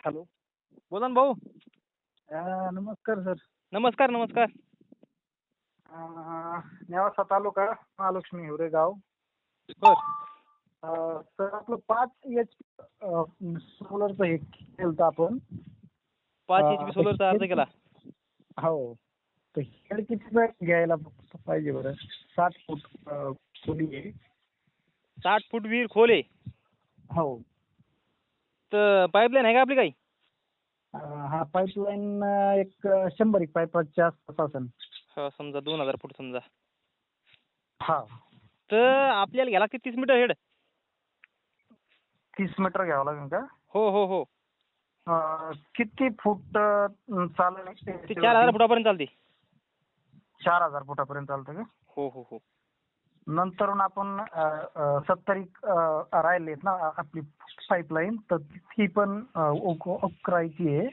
Hello. बोला ना भाऊ. नमस्कार सर. नमस्कार नमस्कार. नेवासा तालुका महालक्ष्मी हिवरे गाव. बर. सर आपलं 5 HP सोलरचं हे केलं होतं आपण. 5 HP सोलरचा अर्ज केला. हो. तर हेड किती वेळ घ्यायला पाहिजे बरं? 60 फूट खोली आहे. 60 फूट विहीर खोल आहे. हो. तर पाईपलाईन आहे का आपली काही? हा पाईपलाईन एक 100 एक पाईपाच्या आसपास असेल. समजा 2000 फूट समजा. हा. तर आपल्याला घ्यायला लागते 30 मीटर हेड. 30 मीटर घ्यावं लागेल का? हो हो हो. किती फूट चालेल? ते 4000 फुटापर्यंत चालते. 4000 फुटापर्यंत चालतं का? हो हो हो. नंतर आपण 70 राहिलेत ना आपली पाईपलाईन, तर ती पण उकरायची आहे.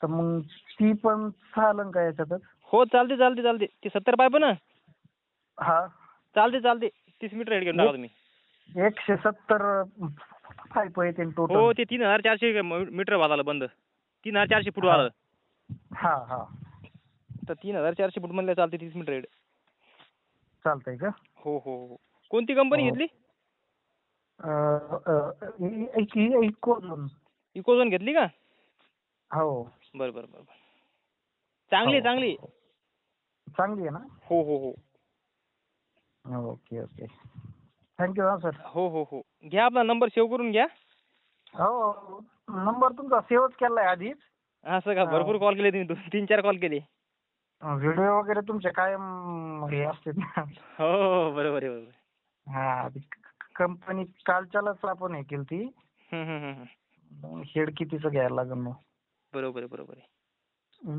तर मग ती पण चालेल का याच्यातच? हो चालते चालते चालते. ती 70 पाईप ना. हा. चालते चालते. 30 मीटर हेड घेऊन टाका तुम्ही. 170 पाईप येते टोटल. हो ते 3400 मीटर वाला बंद. 3400 फूट वाला. हा हा. तर 3400 फूट म्हणलं चालते 30 मीटर हेड. चालतंय का? हो हो हो. कोणती कंपनी घेतली? इकोझोन. इकोझोन घेतली का? हो. बरं बरं बरं. चांगली आहे चांगली. चांगली आहे ना? हो हो हो. Okay okay. थँक्यू हा सर. हो हो हो. घ्या आपला नंबर सेव्ह करून घ्या. हो. नंबर तुमचा सेव्हच केलाय आधीच. असं का? भरपूर कॉल केले तुम्ही. 3-4 कॉल केले. व्हिडिओ वगैरे तुमचे कायम हे असते ना. हो हो बरोबर आहे बरोबर. हा. कंपनी कालच्यालाच आपण हे केली ती. हेड कितीचं घ्यायला लागेल मग? बरोबर आहे बरोबर आहे.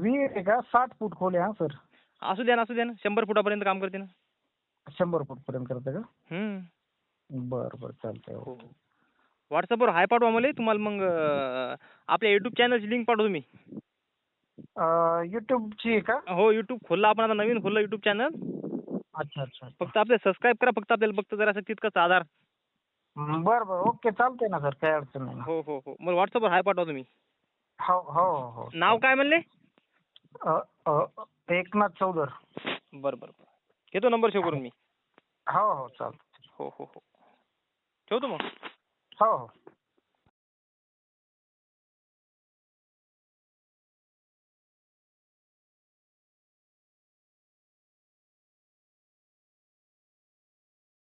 विहीर आहे का? 60 फूट खोल आहे हा सर. असू द्या ना असू द्या ना. 100 फुटापर्यंत काम करते ना. 100 फूट पर्यंत करते का? हम्म. बरं बरं चालतंय. हो हो. व्हॉट्सअपवर हाय पाठवा मला. तुम्हाला मग आपल्या युट्यूब चॅनलची लिंक पाठवतो मी. युट्यूबची आहे का? हो युट्यूब खोलला आपण आता नवीन खोललं युट्यूब चॅनल. अच्छा अच्छा. फक्त आपले सबस्क्राईब करा. फक्त आपल्याला फक्त जरासं तितकंच आधार. बरं बरं. ओके चालतंय ना सर. काही अडचण नाही ना. हो हो हो. मला व्हॉट्सअपवर हाय पाठवा तुम्ही. हो हो हो. नाव काय म्हणले? एकनाथ चौधर. बरं बरं बरं. घेतो नंबर सेव्ह करून मी. हो हो चालतं. हो हो हो. ठेवतो मग. हो हो.